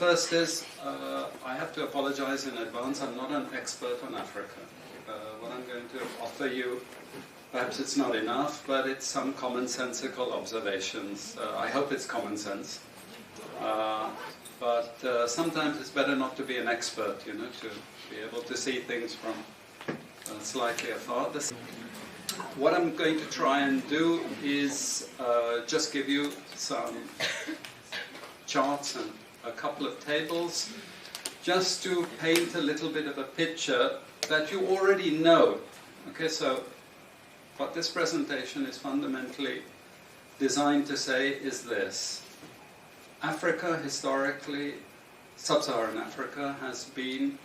first is, I have to apologize in advance, I'm not an expert on Africa. What I'm going to offer you, perhaps it's not enough, but it's some commonsensical observations. I hope it's common sense. But sometimes it's better not to be an expert, you know, to be able to see things from slightly afar. What I'm going to try and do is just give you some charts and a couple of tables, just to paint a little bit of a picture that you already know. Okay, so what this presentation is fundamentally designed to say is this. Africa, historically, sub-Saharan Africa, has been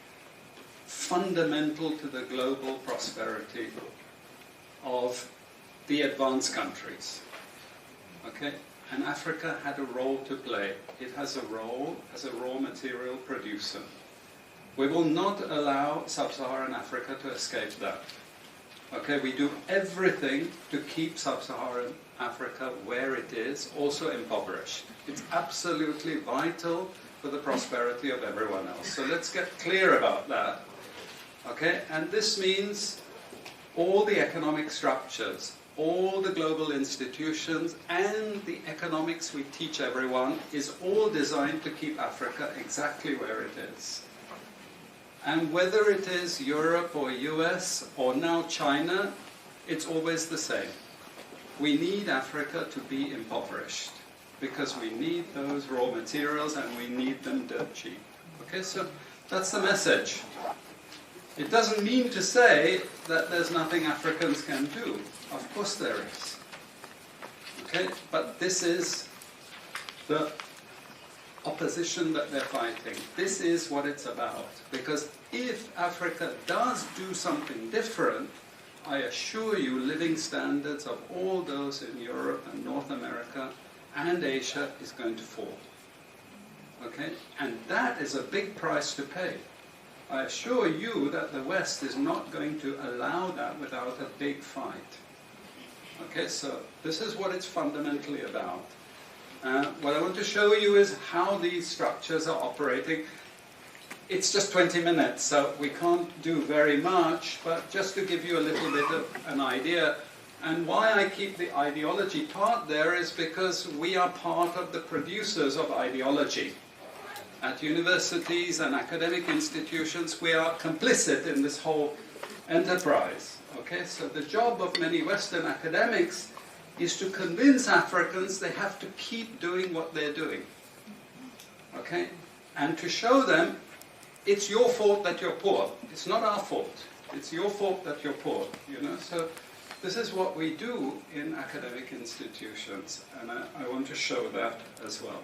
fundamental to the global prosperity of the advanced countries. Okay? And Africa had a role to play. It has a role as a raw material producer. We will not allow sub-Saharan Africa to escape that. Okay, we do everything to keep sub-Saharan Africa where it is, also impoverished. It's absolutely vital for the prosperity of everyone else. So let's get clear about that. Okay, and this means all the economic structures, all the global institutions, and the economics we teach everyone is all designed to keep Africa exactly where it is. And whether it is Europe or US or now China, it's always the same. We need Africa to be impoverished because we need those raw materials and we need them dirt cheap. Okay, so that's the message. It doesn't mean to say that there's nothing Africans can do. Of course there is. Okay, but this is the opposition that they're fighting. This is what it's about. Because if Africa does do something different, I assure you living standards of all those in Europe and North America and Asia is going to fall. Okay? And that is a big price to pay. I assure you that the West is not going to allow that without a big fight. Okay, so this is what it's fundamentally about. What I want to show you is how these structures are operating. It's just 20 minutes, so we can't do very much, but just to give you a little bit of an idea. And why I keep the ideology part there is because we are part of the producers of ideology. At universities and academic institutions, we are complicit in this whole enterprise. Okay, so the job of many Western academics is to convince Africans they have to keep doing what they're doing. Okay? And to show them it's your fault that you're poor. It's not our fault. It's your fault that you're poor. You know? So this is what we do in academic institutions, and I want to show that as well.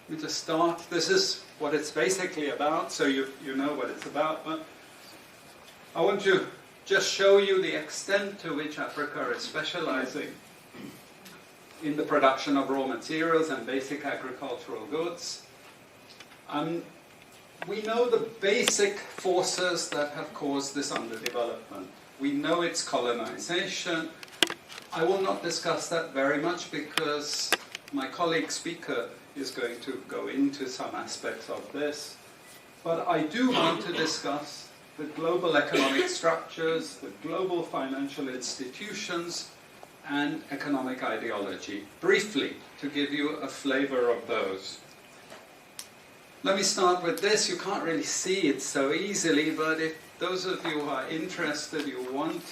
Let me just start. This is what it's basically about, so you know what it's about. But I want to just show you the extent to which Africa is specializing in the production of raw materials and basic agricultural goods. We know the basic forces that have caused this underdevelopment. We know it's colonization. I will not discuss that very much because my colleague speaker is going to go into some aspects of this. But I do want to discuss the global economic structures, the global financial institutions, and economic ideology, briefly, to give you a flavor of those. Let me start with this. You can't really see it so easily, but if those of you who are interested, you want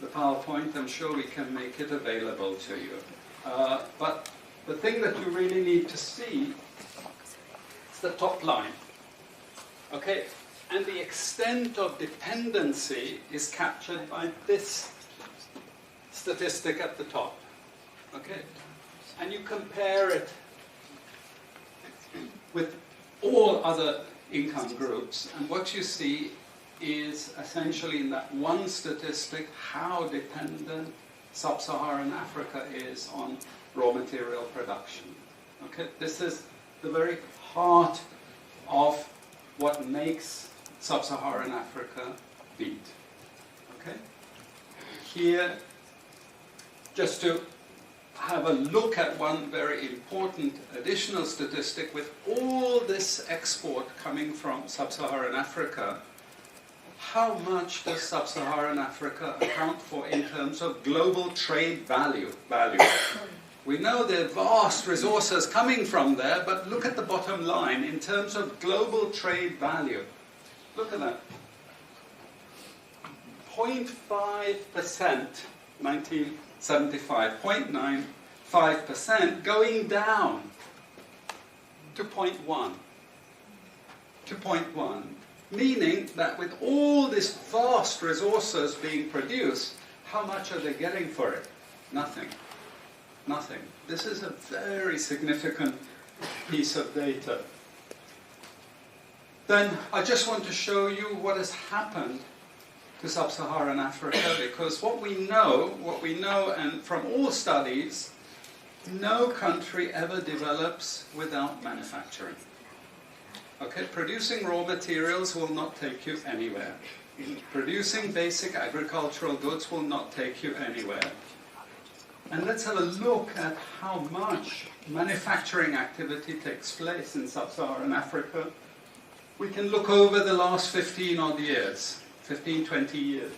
the PowerPoint, I'm sure we can make it available to you. But the thing that you really need to see is the top line. Okay? And the extent of dependency is captured by this statistic at the top. Okay? And you compare it with all other income groups, and what you see is essentially in that one statistic how dependent sub-Saharan Africa is on raw material production. Okay? This is the very heart of what makes sub-Saharan Africa beat. Okay? Here, just to have a look at one very important additional statistic. With all this export coming from sub-Saharan Africa, how much does sub-Saharan Africa account for in terms of global trade value? We know there are vast resources coming from there, but look at the bottom line in terms of global trade value. Look at that. 0.5%, 1975, 0.95% going down to 0.1. To 0.1. Meaning that with all these vast resources being produced, how much are they getting for it? Nothing. Nothing. This is a very significant piece of data. Then I just want to show you what has happened to sub-Saharan Africa, because what we know, and from all studies, no country ever develops without manufacturing. Okay, producing raw materials will not take you anywhere. Producing basic agricultural goods will not take you anywhere. And let's have a look at how much manufacturing activity takes place in sub-Saharan Africa. We can look over the last 15 odd years, 15, 20 years.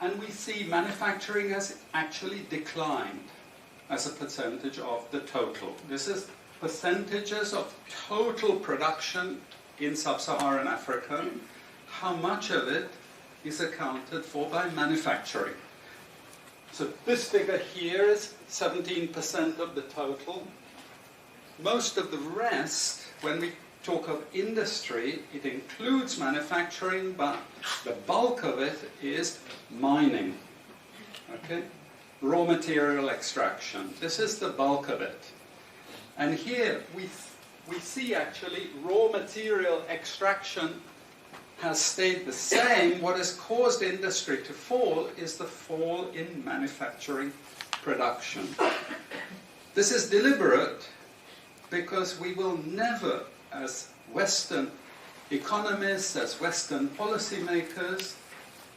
And we see manufacturing has actually declined as a percentage of the total. This is percentages of total production in sub-Saharan Africa. How much of it is accounted for by manufacturing? So this figure here is 17% of the total. Most of the rest, when we talk of industry, it includes manufacturing, but the bulk of it is mining. Okay? Raw material extraction. This is the bulk of it. And here we see actually raw material extraction has stayed the same. What has caused industry to fall is the fall in manufacturing production. This is deliberate because we will never, as Western economists, as Western policymakers,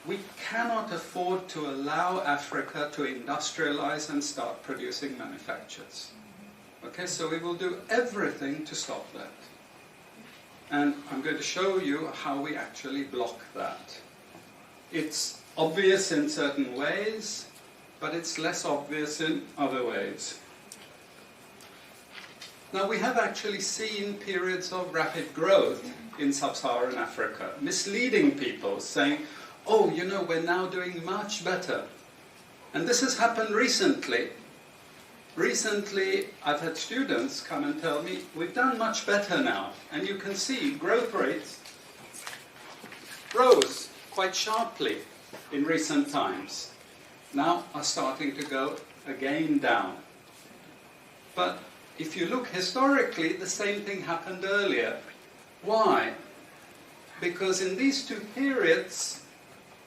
we cannot afford to allow Africa to industrialize and start producing manufactures. Okay, so we will do everything to stop that. And I'm going to show you how we actually block that. It's obvious in certain ways, but it's less obvious in other ways. Now, we have actually seen periods of rapid growth in sub-Saharan Africa, misleading people, saying, oh, you know, we're now doing much better. And this has happened recently. Recently, I've had students come and tell me, we've done much better now. And you can see growth rates rose quite sharply in recent times. Now are starting to go again down. But if you look historically, the same thing happened earlier. Why? Because in these two periods,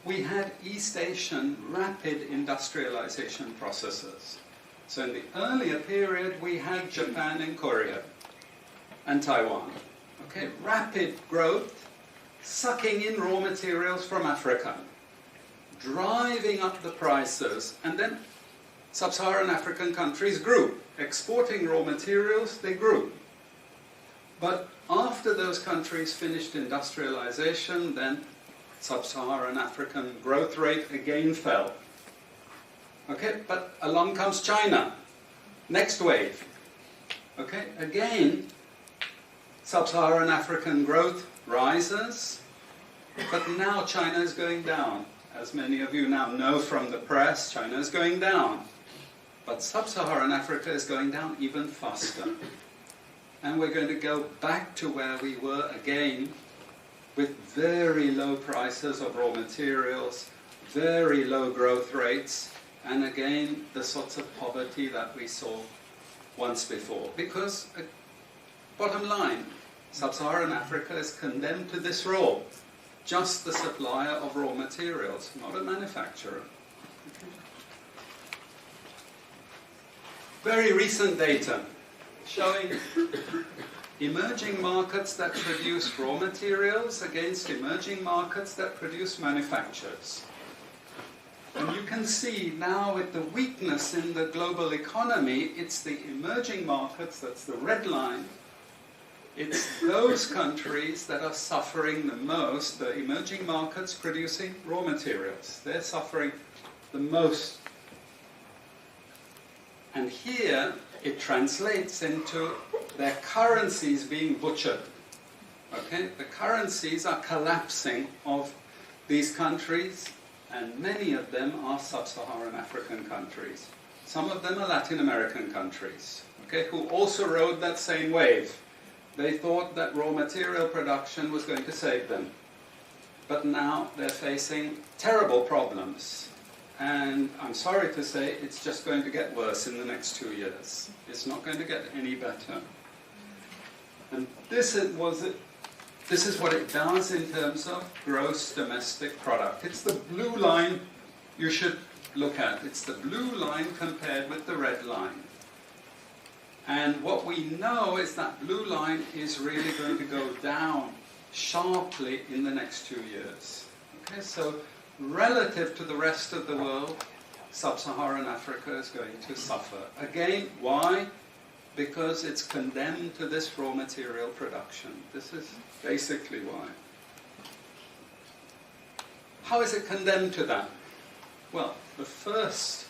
we had East Asian rapid industrialization processes. So in the earlier period, we had Japan and Korea and Taiwan. Okay, rapid growth, sucking in raw materials from Africa, driving up the prices, and then sub-Saharan African countries grew. Exporting raw materials, they grew. But after those countries finished industrialization, then sub-Saharan African growth rate again fell. Okay, but along comes China. Next wave. Okay, again, sub-Saharan African growth rises, but now China is going down. As many of you now know from the press, China is going down. But sub-Saharan Africa is going down even faster. And we're going to go back to where we were again, with very low prices of raw materials, very low growth rates, and again, the sorts of poverty that we saw once before. Because, bottom line, sub-Saharan Africa is condemned to this role. Just the supplier of raw materials, not a manufacturer. Very recent data showing emerging markets that produce raw materials against emerging markets that produce manufactures. And you can see now with the weakness in the global economy, it's the emerging markets, that's the red line. It's those countries that are suffering the most, the emerging markets producing raw materials. They're suffering the most. And here it translates into their currencies being butchered. Okay? The currencies are collapsing of these countries, and many of them are sub-Saharan African countries. Some of them are Latin American countries, okay, who also rode that same wave. They thought that raw material production was going to save them. But now they're facing terrible problems. And I'm sorry to say, it's just going to get worse in the next 2 years. It's not going to get any better. And this is what it does in terms of gross domestic product. It's the blue line you should look at. It's the blue line compared with the red line. And what we know is that blue line is really going to go down sharply in the next 2 years. Okay, so relative to the rest of the world, sub-Saharan Africa is going to suffer. Again, why? Because it's condemned to this raw material production. This is basically why. How is it condemned to that? Well, the first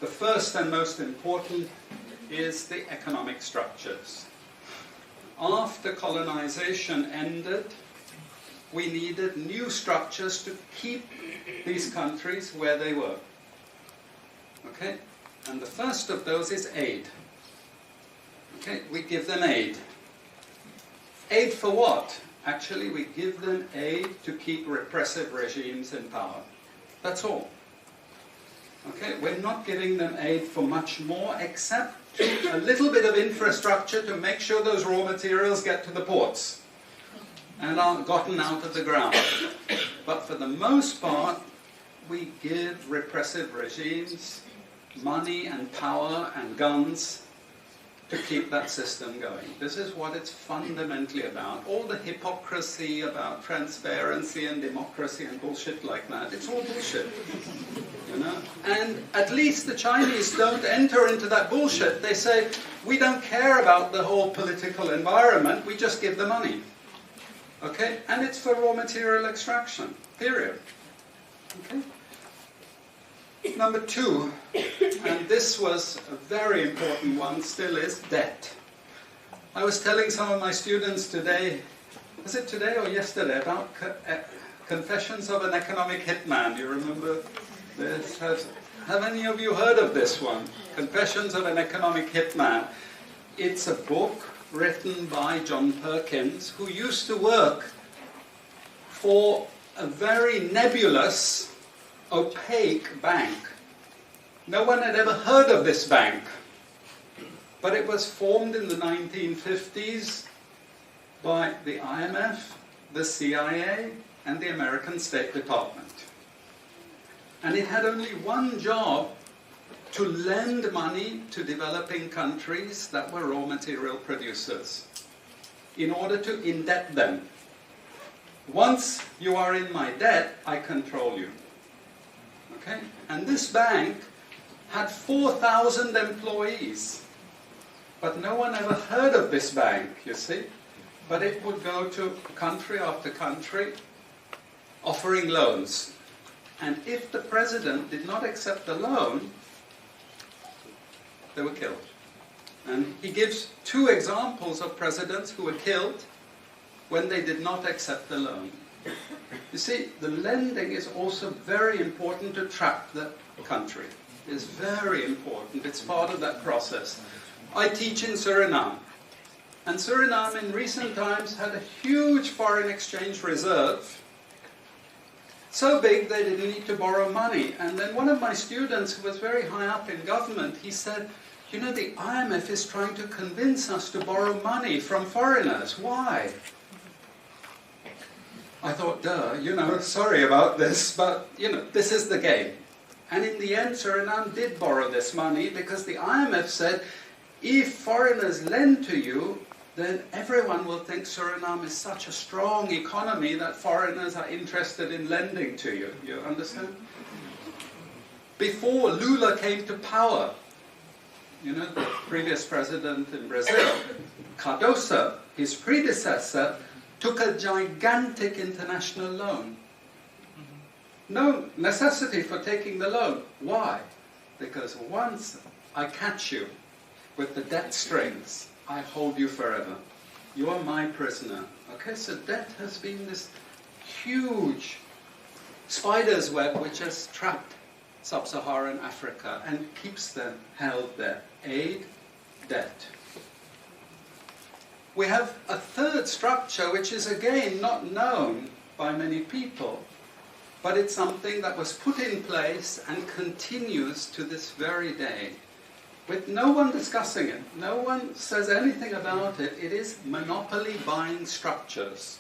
and most important is the economic structures. After colonization ended, we needed new structures to keep these countries where they were. Okay? And the first of those is aid. Okay? We give them aid. Aid for what? Actually, we give them aid to keep repressive regimes in power. That's all. Okay? We're not giving them aid for much more, except a little bit of infrastructure to make sure those raw materials get to the ports and are gotten out of the ground. But for the most part, we give repressive regimes money and power and guns to keep that system going. This is what it's fundamentally about. All the hypocrisy about transparency and democracy and bullshit like that, it's all bullshit. You know? And at least the Chinese don't enter into that bullshit. They say, we don't care about the whole political environment, we just give the money. Okay? And it's for raw material extraction, period. Okay? Number two, and this was a very important one, still is debt. I was telling some of my students today, was it today or yesterday, about Confessions of an Economic Hitman. Do you remember this? Have any of you heard of this one? Confessions of an Economic Hitman. It's a book written by John Perkins, who used to work for a very nebulous, opaque bank. No one had ever heard of this bank, but it was formed in the 1950s by the IMF, the CIA, and the American State Department. And it had only one job: to lend money to developing countries that were raw material producers in order to indebt them. Once you are in my debt, I control you. Okay? And this bank had 4,000 employees. But no one ever heard of this bank, you see. But it would go to country after country offering loans. And if the president did not accept the loan, they were killed. And he gives 2 examples of presidents who were killed when they did not accept the loan. You see, the lending is also very important to trap the country. It's very important. It's part of that process. I teach in Suriname. And Suriname in recent times had a huge foreign exchange reserve. So big they didn't need to borrow money. And then one of my students, who was very high up in government, he said, you know, the IMF is trying to convince us to borrow money from foreigners. Why? I thought, duh, you know, sorry about this, but, you know, this is the game. And in the end, Suriname did borrow this money because the IMF said, if foreigners lend to you, then everyone will think Suriname is such a strong economy that foreigners are interested in lending to you. You understand? Before Lula came to power, you know, the previous president in Brazil, Cardoso, his predecessor, took a gigantic international loan. No necessity for taking the loan. Why? Because once I catch you with the debt strings, I hold you forever. You are my prisoner. Okay, so debt has been this huge spider's web which has trapped sub-Saharan Africa and keeps them held there. Aid, debt. We have a third structure which is again not known by many people, but it's something that was put in place and continues to this very day, with no one discussing it. No one says anything about it. It is monopoly buying structures.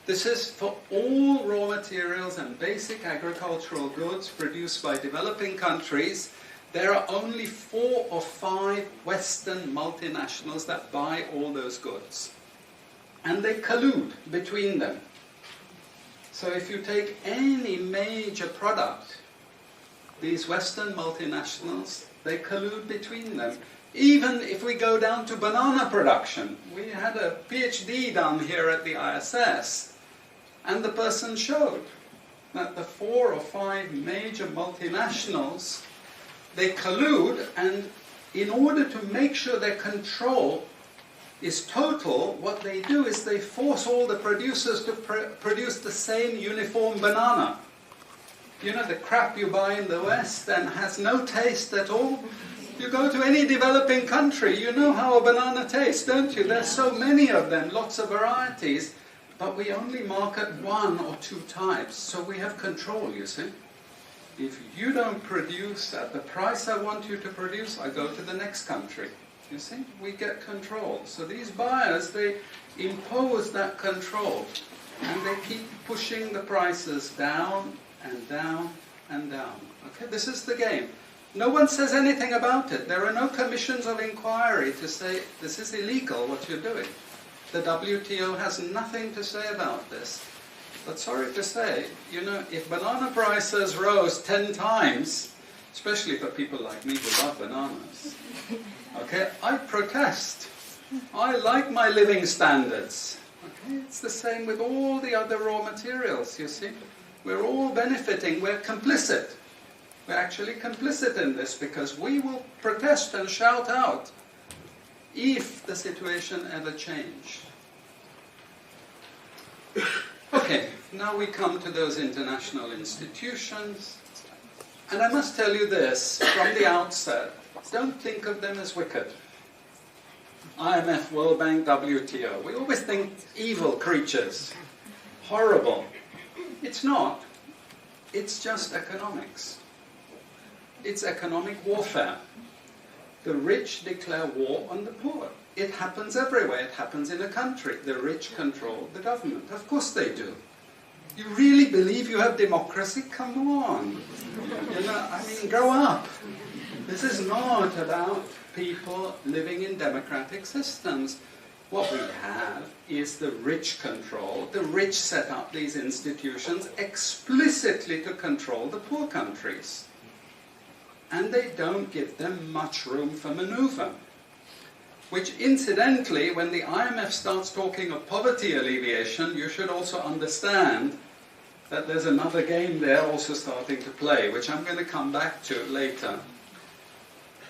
This is for all raw materials and basic agricultural goods produced by developing countries. There are only 4 or 5 Western multinationals that buy all those goods. And they collude between them. So if you take any major product, these Western multinationals, they collude between them. Even if we go down to banana production, we had a PhD done here at the ISS, and the person showed that the 4 or 5 major multinationals, they collude, and in order to make sure their control is total, what they do is they force all the producers to produce the same uniform banana. You know, the crap you buy in the West and has no taste at all. You go to any developing country, you know how a banana tastes, don't you? There's so many of them, lots of varieties, but we only market 1 or 2 types, so we have control, you see. If you don't produce at the price I want you to produce, I go to the next country. You see, we get control. So these buyers, they impose that control, and they keep pushing the prices down and down and down. Okay, this is the game. No one says anything about it. There are no commissions of inquiry to say, this is illegal, what you're doing. The WTO has nothing to say about this. But sorry to say, you know, if banana prices rose 10 times, especially for people like me who love bananas, okay, I protest. I like my living standards. Okay, it's the same with all the other raw materials, you see. We're all benefiting, we're complicit. We're actually complicit in this because we will protest and shout out if the situation ever changed. Okay, now we come to those international institutions. And I must tell you this from the outset, don't think of them as wicked. IMF, World Bank, WTO. We always think evil creatures, horrible. It's not. It's just economics. It's economic warfare. The rich declare war on the poor. It happens everywhere. It happens in a country. The rich control the government. Of course they do. You really believe you have democracy? Come on. You know, I mean, grow up. This is not about people living in democratic systems. What we have is the rich control. The rich set up these institutions explicitly to control the poor countries. And they don't give them much room for maneuver. Which incidentally, when the IMF starts talking of poverty alleviation, you should also understand that there's another game there also starting to play, which I'm going to come back to later.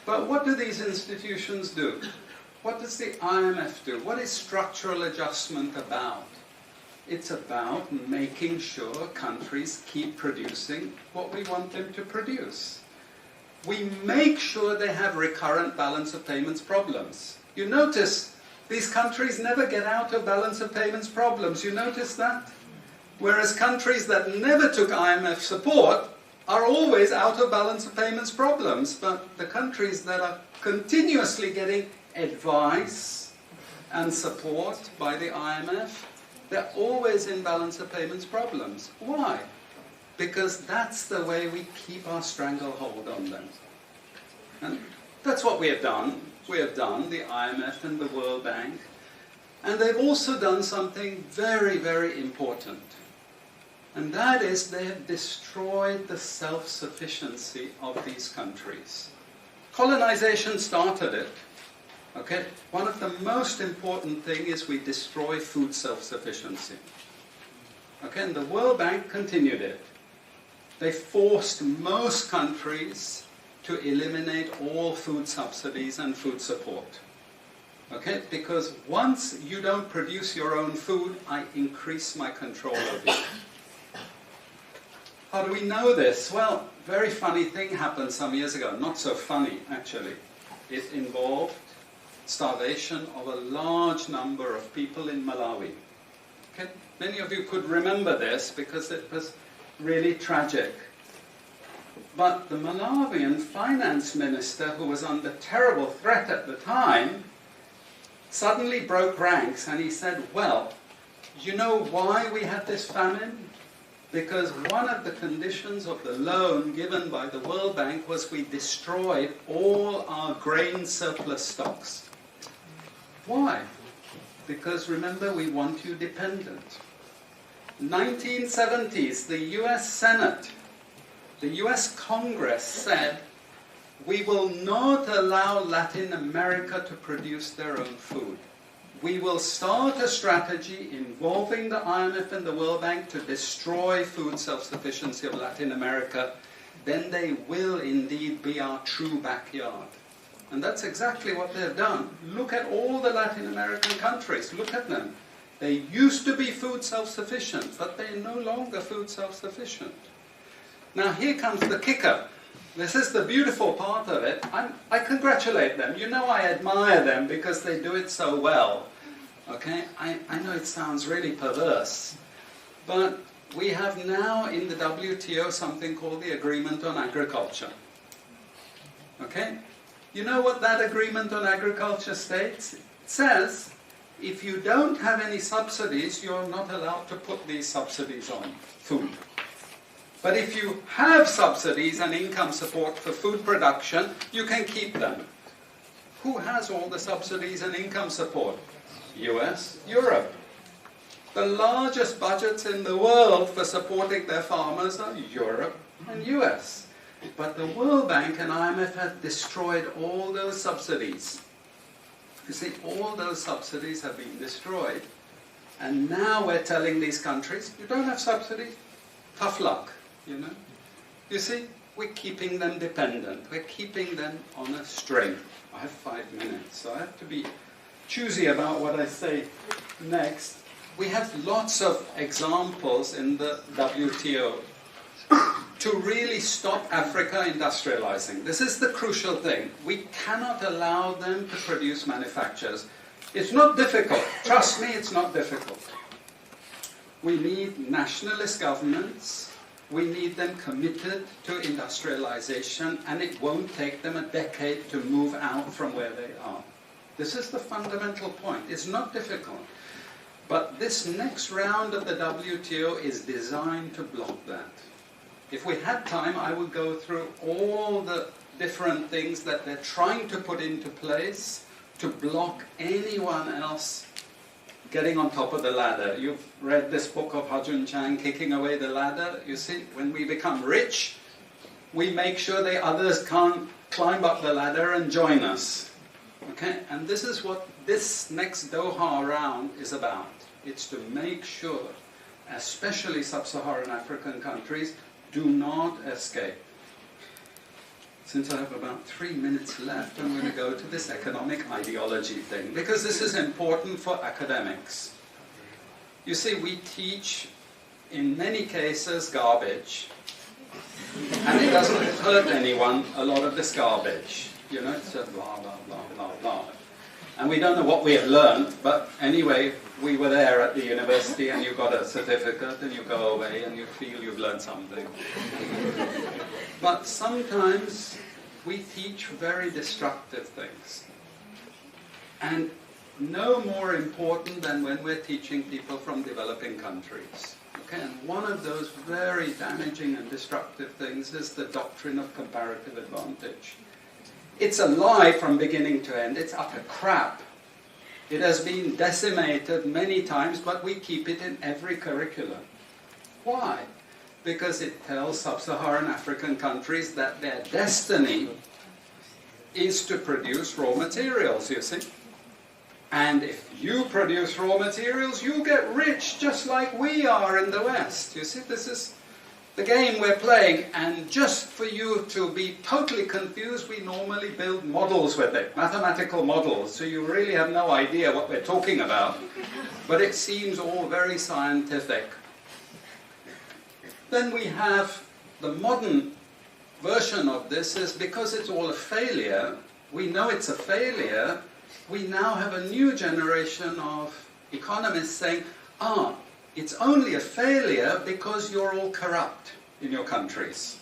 But what do these institutions do? What does the IMF do? What is structural adjustment about? It's about making sure countries keep producing what we want them to produce. We make sure they have recurrent balance of payments problems. You notice these countries never get out of balance of payments problems. You notice that? Whereas countries that never took IMF support are always out of balance of payments problems. But the countries that are continuously getting advice and support by the IMF, they're always in balance of payments problems. Why? Because that's the way we keep our stranglehold on them. And that's what we have done. We have done, the IMF and the World Bank. And they've also done something very, very important. And that is they have destroyed the self-sufficiency of these countries. Colonization started it. Okay? One of the most important things is we destroy food self-sufficiency. Okay? And the World Bank continued it. They forced most countries to eliminate all food subsidies and food support. Okay? Because once you don't produce your own food, I increase my control over you. How do we know this? Well, very funny thing happened some years ago. Not so funny, actually. It involved starvation of a large number of people in Malawi. Okay? Many of you could remember this because it was really tragic. But the Malawian finance minister, who was under terrible threat at the time, suddenly broke ranks and he said, well, you know why we had this famine? Because one of the conditions of the loan given by the World Bank was we destroyed all our grain surplus stocks. Why? Because remember, we want you dependent. 1970s, the US Senate, the US Congress said, we will not allow Latin America to produce their own food. We will start a strategy involving the IMF and the World Bank to destroy food self-sufficiency of Latin America. Then they will indeed be our true backyard. And that's exactly what they've done. Look at all the Latin American countries. Look at them. They used to be food self-sufficient, but they're no longer food self-sufficient. Now here comes the kicker. This is the beautiful part of it. I congratulate them. You know I admire them because they do it so well. Okay? I know it sounds really perverse. But we have now in the WTO something called the Agreement on Agriculture. Okay? You know what that Agreement on Agriculture states? It says, if you don't have any subsidies, you're not allowed to put these subsidies on food. But if you have subsidies and income support for food production, you can keep them. Who has all the subsidies and income support? US, Europe. The largest budgets in the world for supporting their farmers are Europe and US. But the World Bank and IMF have destroyed all those subsidies. You see, all those subsidies have been destroyed. And now we're telling these countries, you don't have subsidies? Tough luck. You know? You see, we're keeping them dependent. We're keeping them on a string. I have 5 minutes, so I have to be choosy about what I say next. We have lots of examples in the WTO to really stop Africa industrializing. This is the crucial thing. We cannot allow them to produce manufacturers. It's not difficult. Trust me, it's not difficult. We need nationalist governments. We need them committed to industrialization, and it won't take them a decade to move out from where they are. This is the fundamental point. It's not difficult. But this next round of the WTO is designed to block that. If we had time, I would go through all the different things that they're trying to put into place to block anyone else getting on top of the ladder. You've read this book of Hajun Chang, Kicking Away the Ladder. You see, when we become rich, we make sure the others can't climb up the ladder and join us. Okay? And this is what this next Doha round is about. It's to make sure, especially sub-Saharan African countries, do not escape. Since I have about 3 minutes left, I'm going to go to this economic ideology thing, because this is important for academics. You see, we teach, in many cases, garbage. And it doesn't hurt anyone, a lot of this garbage. You know, it's just blah, blah, blah, blah, blah. And we don't know what we have learned, but anyway, we were there at the university and you got a certificate and you go away and you feel you've learned something. But sometimes we teach very destructive things. And no more important than when we're teaching people from developing countries. Okay, and one of those very damaging and destructive things is the doctrine of comparative advantage. It's a lie from beginning to end. It's utter crap. It has been decimated many times, but we keep it in every curriculum. Why? Because it tells sub-Saharan African countries that their destiny is to produce raw materials, you see. And if you produce raw materials, you get rich just like we are in the West. You see, this is the game we're playing. And just for you to be totally confused, we normally build models with it, mathematical models, so you really have no idea what we're talking about. But it seems all very scientific. Then we have the modern version of this is because it's all a failure, we know it's a failure, we now have a new generation of economists saying, it's only a failure because you're all corrupt in your countries.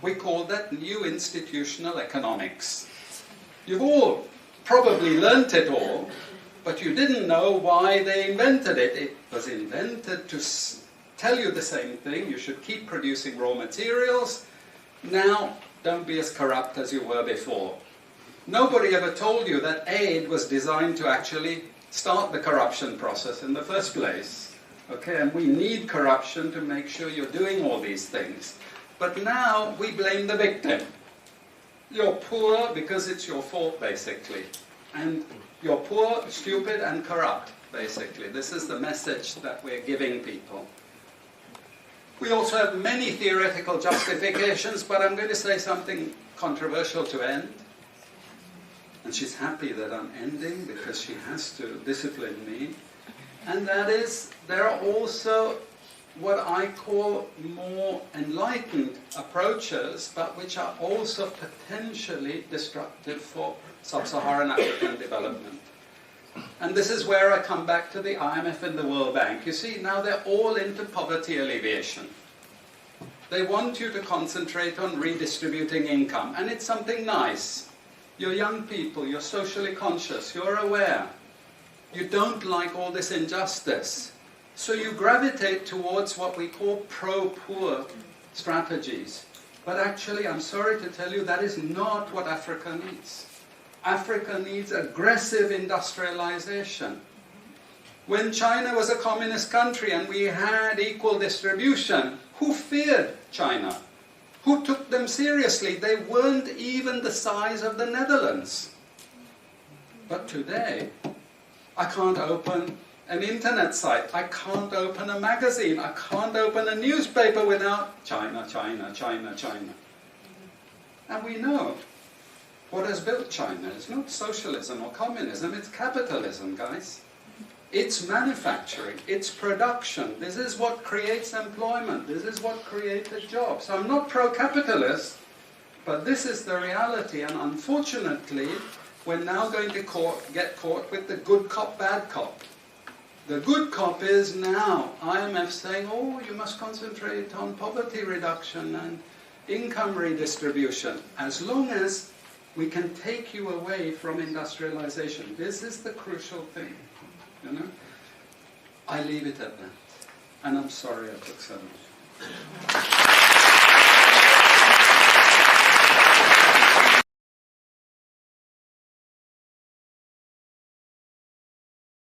We call that new institutional economics. You've all probably learnt it all, but you didn't know why they invented it. It was invented to tell you the same thing. You should keep producing raw materials. Now, don't be as corrupt as you were before. Nobody ever told you that aid was designed to actually start the corruption process in the first place. Okay, and we need corruption to make sure you're doing all these things. But now we blame the victim. You're poor because it's your fault, basically. And you're poor, stupid, and corrupt, basically. This is the message that we're giving people. We also have many theoretical justifications, but I'm going to say something controversial to end. And she's happy that I'm ending because she has to discipline me. And that is, there are also what I call more enlightened approaches, but which are also potentially destructive for sub-Saharan African development. And this is where I come back to the IMF and the World Bank. You see, now they're all into poverty alleviation. They want you to concentrate on redistributing income, and it's something nice. You're young people, you're socially conscious, you're aware. You don't like all this injustice. So you gravitate towards what we call pro-poor strategies. But actually, I'm sorry to tell you, that is not what Africa needs. Africa needs aggressive industrialization. When China was a communist country and we had equal distribution, who feared China? Who took them seriously? They weren't even the size of the Netherlands. But today, I can't open an internet site, I can't open a magazine, I can't open a newspaper without China, China, China, China. And we know what has built China is not socialism or communism, it's capitalism, guys. It's manufacturing, it's production. This is what creates employment, this is what created jobs. I'm not pro-capitalist, but this is the reality, and unfortunately, we're now going to get caught with the good cop, bad cop. The good cop is now IMF saying, oh, you must concentrate on poverty reduction and income redistribution, as long as we can take you away from industrialization. This is the crucial thing, you know. I leave it at that. And I'm sorry I took so much.